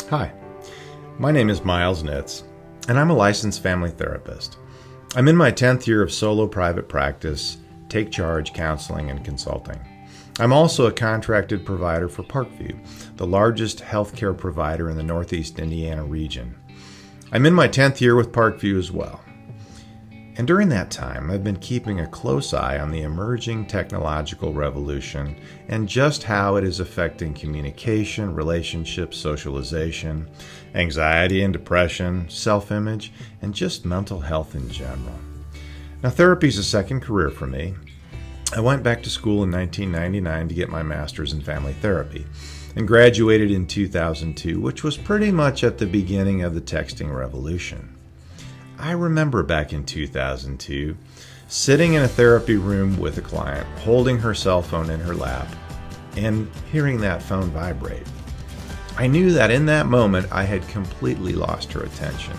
Hi, my name is Miles Nitz, and I'm a licensed family therapist. I'm in my 10th year of solo private practice, take charge counseling and consulting. I'm also a contracted provider for Parkview, the largest healthcare provider in the Northeast Indiana region. I'm in my 10th year with Parkview as well. And during that time, I've been keeping a close eye on the emerging technological revolution and just how it is affecting communication, relationships, socialization, anxiety and depression, self-image, and just mental health in general. Now, therapy is a second career for me. I went back to school in 1999 to get my master's in family therapy and graduated in 2002, which was pretty much at the beginning of the texting revolution. I remember back in 2002, sitting in a therapy room with a client, holding her cell phone in her lap, and hearing that phone vibrate. I knew that in that moment, I had completely lost her attention.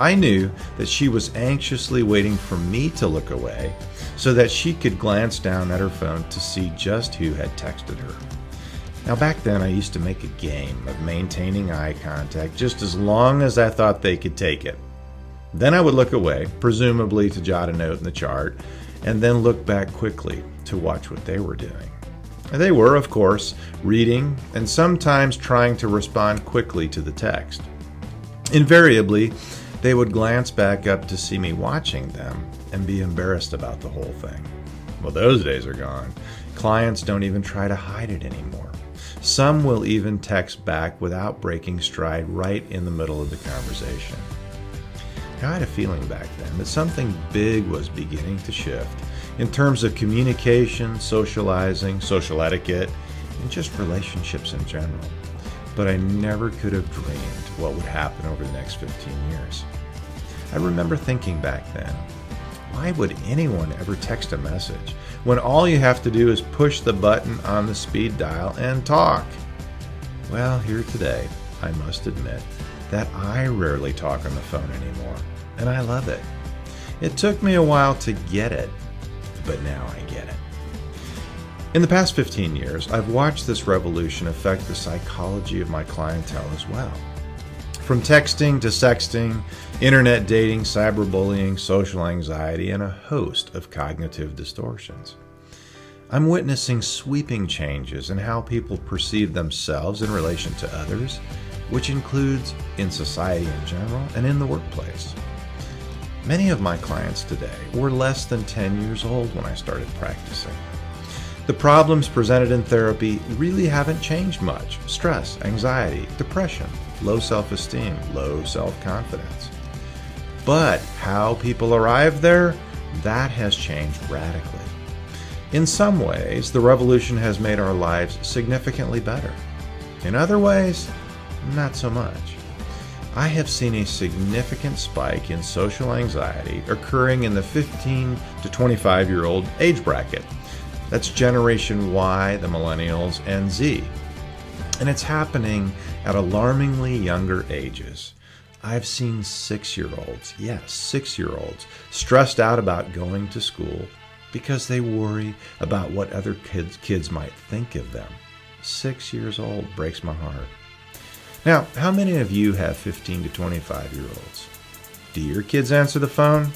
I knew that she was anxiously waiting for me to look away so that she could glance down at her phone to see just who had texted her. Now, back then, I used to make a game of maintaining eye contact just as long as I thought they could take it. Then I would look away, presumably to jot a note in the chart, and then look back quickly to watch what they were doing. They were, of course, reading and sometimes trying to respond quickly to the text. Invariably, they would glance back up to see me watching them and be embarrassed about the whole thing. Well, those days are gone. Clients don't even try to hide it anymore. Some will even text back without breaking stride right in the middle of the conversation. I had a feeling back then that something big was beginning to shift in terms of communication, socializing, social etiquette, and just relationships in general. But I never could have dreamed what would happen over the next 15 years. I remember thinking back then, why would anyone ever text a message when all you have to do is push the button on the speed dial and talk? Well, here today, I must admit that I rarely talk on the phone anymore, and I love it. It took me a while to get it, but now I get it. In the past 15 years, I've watched this revolution affect the psychology of my clientele as well. From texting to sexting, internet dating, cyberbullying, social anxiety, and a host of cognitive distortions. I'm witnessing sweeping changes in how people perceive themselves in relation to others, which includes in society in general and in the workplace. Many of my clients today were less than 10 years old when I started practicing. The problems presented in therapy really haven't changed much. Stress, anxiety, depression, low self-esteem, low self-confidence. But how people arrive there, that has changed radically. In some ways, the revolution has made our lives significantly better. In other ways, not so much. I have seen a significant spike in social anxiety occurring in the 15 to 25-year-old age bracket. That's Generation Y, the millennials, and Z. And it's happening at alarmingly younger ages. I've seen 6-year-olds, yes, 6-year-olds, stressed out about going to school because they worry about what other kids might think of them. 6 years old breaks my heart. Now, how many of you have 15 to 25-year-olds? Do your kids answer the phone?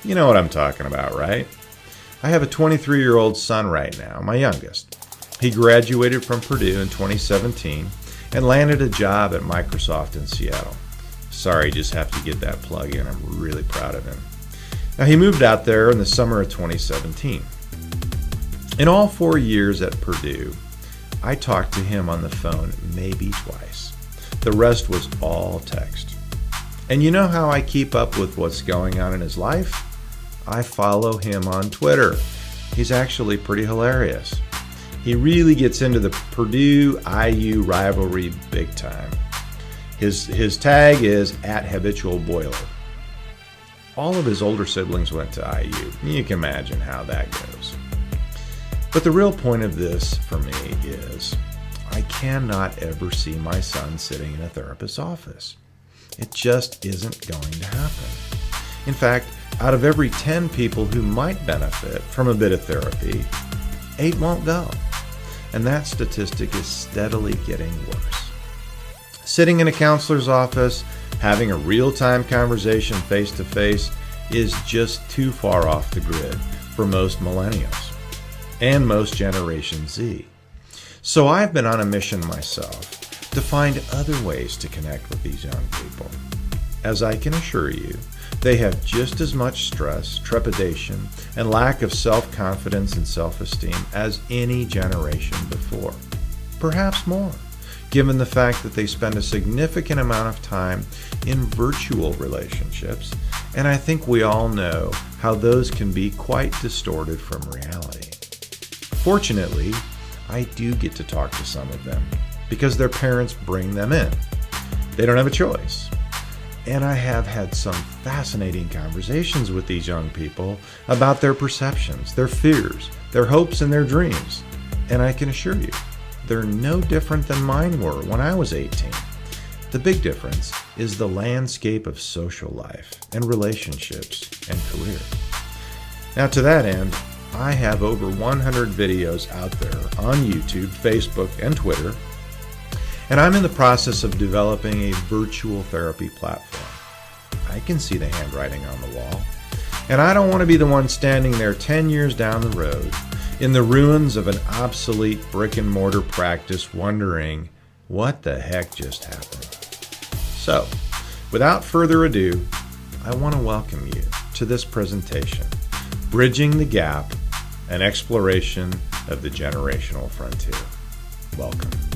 You know what I'm talking about, right? I have a 23-year-old son right now, my youngest. He graduated from Purdue in 2017 and landed a job at Microsoft in Seattle. Sorry, just have to get that plug in. I'm really proud of him. Now, he moved out there in the summer of 2017. In all 4 years at Purdue, I talked to him on the phone maybe twice. The rest was all text. And you know how I keep up with what's going on in his life? I follow him on Twitter. He's actually pretty hilarious. He really gets into the Purdue-IU rivalry big time. His tag is @habitualboiler. All of his older siblings went to IU. You can imagine how that goes. But the real point of this for me is I cannot ever see my son sitting in a therapist's office. It just isn't going to happen. In fact, out of every 10 people who might benefit from a bit of therapy, 8 won't go. And that statistic is steadily getting worse. Sitting in a counselor's office, having a real-time conversation face-to-face is just too far off the grid for most millennials and most Generation Z. So I've been on a mission myself to find other ways to connect with these young people. As I can assure you, they have just as much stress, trepidation, and lack of self-confidence and self-esteem as any generation before. Perhaps more, given the fact that they spend a significant amount of time in virtual relationships, and I think we all know how those can be quite distorted from reality. Fortunately, I do get to talk to some of them because their parents bring them in. They don't have a choice. And I have had some fascinating conversations with these young people about their perceptions, their fears, their hopes, and their dreams. And I can assure you, they're no different than mine were when I was 18. The big difference is the landscape of social life and relationships and career. Now, to that end, I have over 100 videos out there on YouTube, Facebook, and Twitter, and I'm in the process of developing a virtual therapy platform. I can see the handwriting on the wall, and I don't want to be the one standing there 10 years down the road in the ruins of an obsolete brick-and-mortar practice wondering what the heck just happened. So, without further ado, I want to welcome you to this presentation, Bridging the Gap, an exploration of the generational frontier. Welcome.